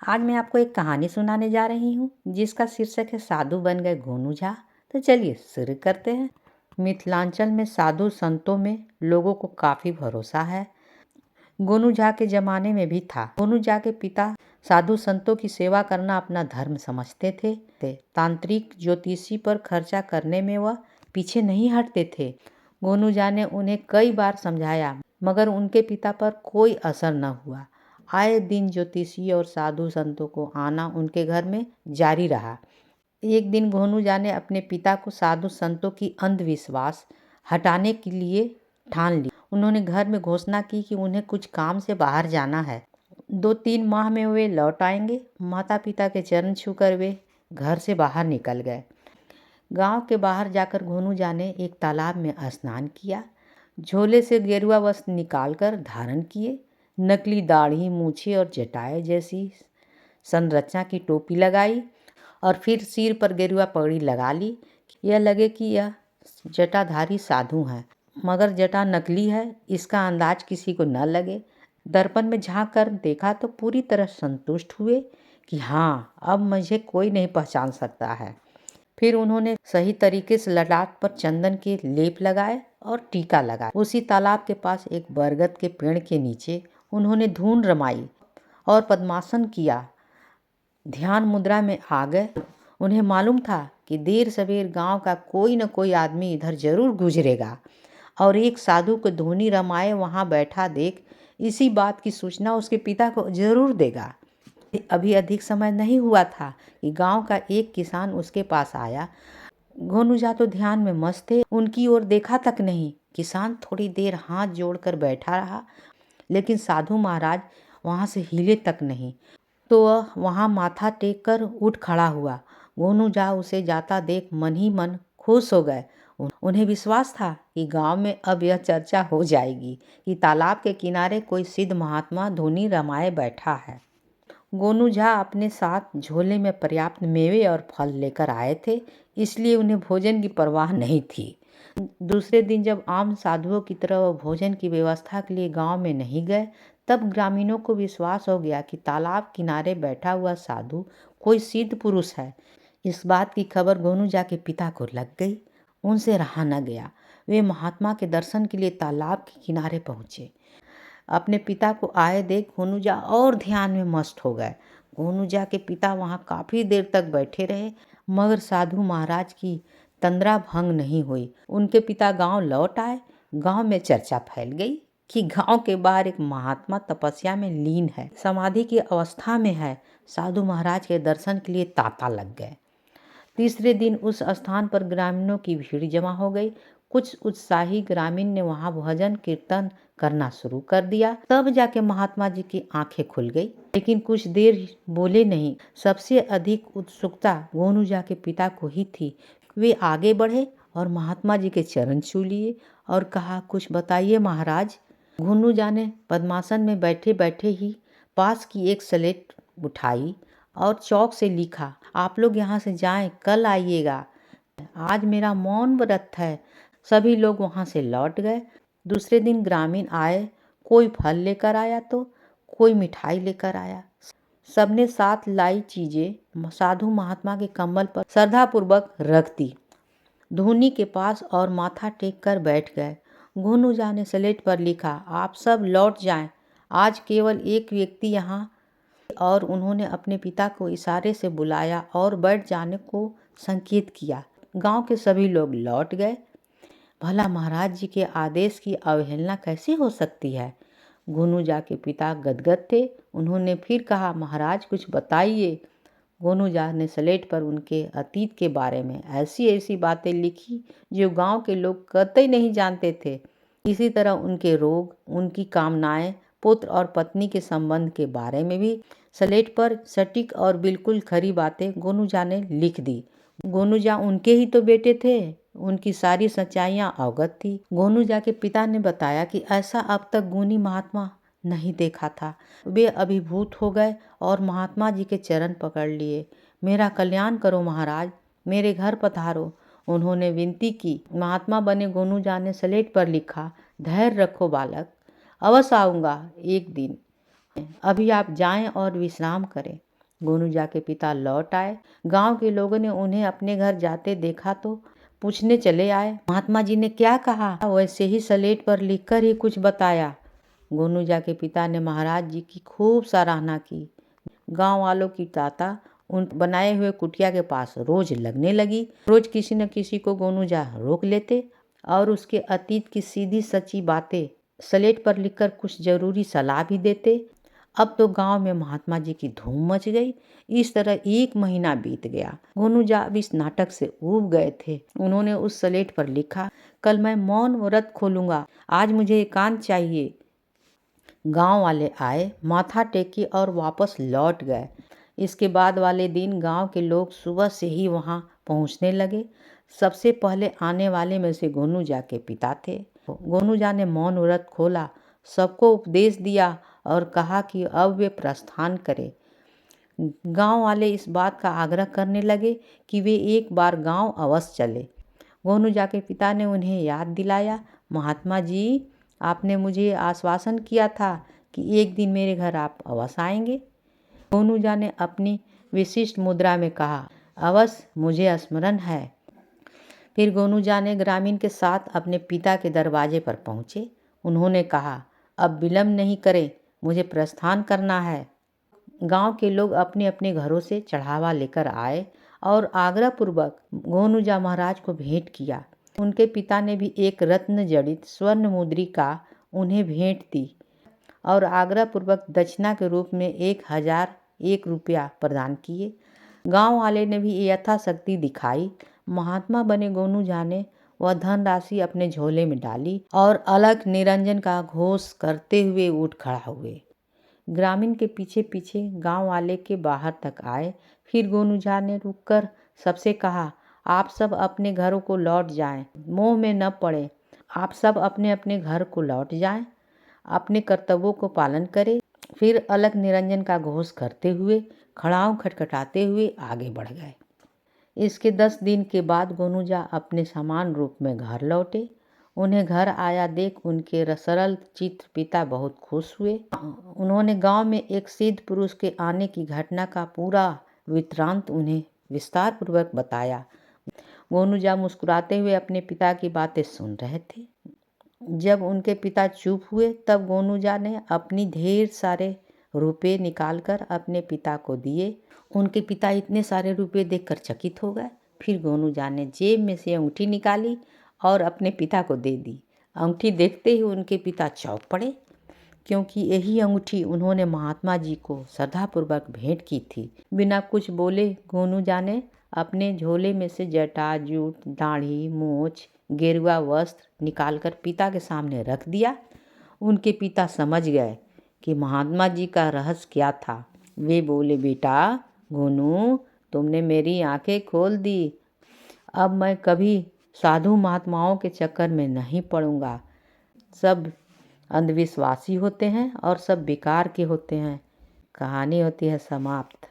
आज मैं आपको एक कहानी सुनाने जा रही हूँ जिसका शीर्षक है साधु बन गए गोनू झा। तो चलिए शुरू करते हैं। मिथिलांचल में साधु संतों में लोगों को काफ़ी भरोसा है। गोनू झा के ज़माने में भी था। गोनू झा के पिता साधु संतों की सेवा करना अपना धर्म समझते थे। तांत्रिक ज्योतिषी पर खर्चा करने में वह पीछे नहीं हटते थे। गोनू झा ने उन्हें कई बार समझाया मगर उनके पिता पर कोई असर न हुआ। आए दिन ज्योतिषी और साधु संतों को आना उनके घर में जारी रहा। एक दिन गोनू झा ने अपने पिता को साधु संतों की अंधविश्वास हटाने के लिए ठान ली। उन्होंने घर में घोषणा की कि उन्हें कुछ काम से बाहर जाना है। 2-3 माह में वे लौट आएंगे। माता पिता के चरण छूकर वे घर से बाहर निकल गए। गांव के बाहर जाकर गोनू झा ने एक तालाब में स्नान किया। झोले से गेरुआ वस्त्र निकालकर धारण किए। नकली दाढ़ी, मूछें और जटाएं जैसी संरचना की टोपी लगाई और फिर सिर पर गेरुआ पगड़ी लगा ली। यह लगे कि यह जटाधारी साधु हैं, मगर जटा नकली है, इसका अंदाज किसी को न लगे। दर्पण में झांक कर देखा तो पूरी तरह संतुष्ट हुए कि हाँ, अब मुझे कोई नहीं पहचान सकता है। फिर उन्होंने सही तरीके से ललाट पर चंदन के लेप लगाए और टीका लगाया। उसी तालाब के पास एक बरगद के पेड़ के नीचे उन्होंने धून रमाई और पद्मासन किया। ध्यान मुद्रा में आ गए। उन्हें मालूम था कि देर सवेर गांव का कोई न कोई आदमी इधर जरूर गुजरेगा और एक साधु को धूनी रमाए वहां बैठा देख इसी बात की सूचना उसके पिता को जरूर देगा। अभी अधिक समय नहीं हुआ था कि गांव का एक किसान उसके पास आया। गोनू झा तो ध्यान में मस्त थे, उनकी ओर देखा तक नहीं। किसान थोड़ी देर हाथ जोड़कर बैठा रहा, लेकिन साधु महाराज वहां से हिले तक नहीं। तो वह वहां माथा टेक कर उठ खड़ा हुआ। गोनू झा उसे जाता देख मन ही मन खुश हो गए। उन्हें विश्वास था कि गांव में अब यह चर्चा हो जाएगी कि तालाब के किनारे कोई सिद्ध महात्मा धूनी रमाए बैठा है। गोनू झा अपने साथ झोले में पर्याप्त मेवे और फल लेकर आए थे, इसलिए उन्हें भोजन की परवाह नहीं थी। दूसरे दिन जब आम साधुओं की तरह वो भोजन की व्यवस्था के लिए गांव में नहीं गए, तब ग्रामीणों को विश्वास हो गया कि तालाब किनारे बैठा हुआ साधु कोई सिद्ध पुरुष है। इस बात की खबर गोनू झा के पिता को लग गई। उनसे रहा न गया। वे महात्मा के दर्शन के लिए तालाब के किनारे पहुंचे। अपने पिता को आए देख गोनू झा और ध्यान में मस्त हो गए। गोनू झा के पिता वहां काफी देर तक बैठे रहे, मगर साधु महाराज की तंद्रा भंग नहीं हुई। उनके पिता गांव लौट आए। गांव में चर्चा फैल गई कि गांव के बाहर एक महात्मा तपस्या में लीन है, समाधि की अवस्था में है। साधु महाराज के दर्शन के लिए तांता लग गए। तीसरे दिन उस स्थान पर ग्रामीणों की भीड़ जमा हो गई। कुछ उत्साही ग्रामीण ने वहां भजन कीर्तन करना शुरू कर दिया। तब जाके महात्मा जी की आंखें खुल गई, लेकिन कुछ देर बोले नहीं। सबसे अधिक उत्सुकता गोनू झा के पिता को ही थी। वे आगे बढ़े और महात्मा जी के चरण छू लिए और कहा, कुछ बताइए महाराज। गोनू झा ने पद्मासन में बैठे बैठे ही पास की एक स्लेट उठाई और चौक से लिखा, आप लोग यहाँ से जाएं, कल आइएगा, आज मेरा मौन व्रत है। सभी लोग वहां से लौट गए। दूसरे दिन ग्रामीण आए। कोई फल लेकर आया तो कोई मिठाई लेकर आया। सबने साथ लाई चीजें साधु महात्मा के कम्बल पर श्रद्धापूर्वक रख दी, धूनी के पास और माथा टेक कर बैठ गए। गोनू झा ने स्लेट पर लिखा, आप सब लौट जाएं, आज केवल एक व्यक्ति यहाँ। और उन्होंने अपने पिता को इशारे से बुलाया और बैठ जाने को संकेत किया। गांव के सभी लोग लौट गए। भला महाराज जी के आदेश की अवहेलना कैसे हो सकती है। गोनू झा के पिता गदगद थे। उन्होंने फिर कहा, महाराज कुछ बताइए। गोनू झा ने स्लेट पर उनके अतीत के बारे में ऐसी ऐसी बातें लिखी जो गांव के लोग कतई नहीं जानते थे। इसी तरह उनके रोग, उनकी कामनाएं, पुत्र और पत्नी के संबंध के बारे में भी स्लेट पर सटीक और बिल्कुल खरी बातें गोनू झा ने लिख दी। गोनू झा उनके ही तो बेटे थे, उनकी सारी सच्चाइयां अवगत थी। गोनू झा के पिता ने बताया कि ऐसा अब तक गुणी महात्मा नहीं देखा था। वे अभिभूत हो गए और महात्मा जी के चरण पकड़ लिए। मेरा कल्याण करो महाराज, मेरे घर पधारो, उन्होंने विनती की। महात्मा बने गोनू झा ने स्लेट पर लिखा, धैर्य रखो बालक, अवश्य आऊँगा एक दिन, अभी आप जाएं और विश्राम करें। गोनूजा के पिता लौट आए। गांव के लोगों ने उन्हें अपने घर जाते देखा तो पूछने चले आए, महात्मा जी ने क्या कहा? वैसे ही स्लेट पर लिखकर ही कुछ बताया। गोनूजा के पिता ने महाराज जी की खूब सराहना की। गांव वालों की ताता उन बनाए हुए कुटिया के पास रोज लगने लगी। रोज किसी न किसी को गोनूजा रोक लेते और उसके अतीत की सीधी सच्ची बातें स्लेट पर लिखकर कुछ जरूरी सलाह भी देते। अब तो गांव में महात्मा जी की धूम मच गई। इस तरह 1 महीना बीत गया। गोनूजा अब इस नाटक से ऊब गए थे। उन्होंने उस स्लेट पर लिखा, कल मैं मौन व्रत खोलूंगा, आज मुझे एकांत चाहिए। गांव वाले आए, माथा टेकी और वापस लौट गए। इसके बाद वाले दिन गांव के लोग सुबह से ही वहां पहुंचने लगे। सबसे पहले आने वाले में से गोनूजा के पिता थे। गोनूजा ने मौन व्रत खोला, सबको उपदेश दिया और कहा कि अब वे प्रस्थान करें। गांव वाले इस बात का आग्रह करने लगे कि वे एक बार गांव अवश्य चले। गोनूजा के पिता ने उन्हें याद दिलाया, महात्मा जी, आपने मुझे आश्वासन किया था कि एक दिन मेरे घर आप अवश्य आएंगे। गोनूजा ने अपनी विशिष्ट मुद्रा में कहा, अवश्य, मुझे स्मरण है। फिर गोनूजा ने ग्रामीण के साथ अपने पिता के दरवाजे पर पहुंचे। उन्होंने कहा, अब विलम्ब नहीं करें, मुझे प्रस्थान करना है। गांव के लोग अपने अपने घरों से चढ़ावा लेकर आए और आग्रहपूर्वक गोनूजा महाराज को भेंट किया। उनके पिता ने भी एक रत्न जड़ित स्वर्ण मुद्रिका उन्हें भेंट दी और आग्रहपूर्वक दक्षिणा के रूप में 1001 रुपया प्रदान किए। गांव वाले ने भी यथाशक्ति दिखाई। महात्मा बने गोनूजा ने वह धनराशि अपने झोले में डाली और अलख निरंजन का घोष करते हुए उठ खड़ा हुए। ग्रामीण के पीछे पीछे गांव वाले के बाहर तक आए। फिर गोनूजा ने रुककर सबसे कहा, आप सब अपने घरों को लौट जाएं, मोह में न पड़े। आप सब अपने अपने घर को लौट जाएं, अपने कर्तव्यों को पालन करें। फिर अलख निरंजन का घोष करते हुए खड़ाऊ खटखटाते हुए आगे बढ़ गए। इसके 10 दिन के बाद गोनूजा अपने समान रूप में घर लौटे। उन्हें घर आया देख उनके सरल चित्त पिता बहुत खुश हुए। उन्होंने गांव में एक सिद्ध पुरुष के आने की घटना का पूरा वृत्तांत उन्हें विस्तार पूर्वक बताया। गोनूजा मुस्कुराते हुए अपने पिता की बातें सुन रहे थे। जब उनके पिता चुप हुए तब गोनूजा ने अपनी ढेर सारे रुपए निकालकर अपने पिता को दिए। उनके पिता इतने सारे रुपए देखकर चकित हो गए। फिर गोनूजा ने जेब में से अंगूठी निकाली और अपने पिता को दे दी। अंगूठी देखते ही उनके पिता चौंक पड़े, क्योंकि यही अंगूठी उन्होंने महात्मा जी को श्रद्धापूर्वक भेंट की थी। बिना कुछ बोले गोनूजा ने अपने झोले में से जटा, जूट, दाढ़ी, मूछ, गेरुआ वस्त्र निकालकर पिता के सामने रख दिया। उनके पिता समझ गए कि महात्मा जी का रहस्य क्या था। वे बोले, बेटा गोनू, तुमने मेरी आंखें खोल दी। अब मैं कभी साधु महात्माओं के चक्कर में नहीं पड़ूंगा। सब अंधविश्वासी होते हैं और सब बेकार के होते हैं। कहानी होती है समाप्त।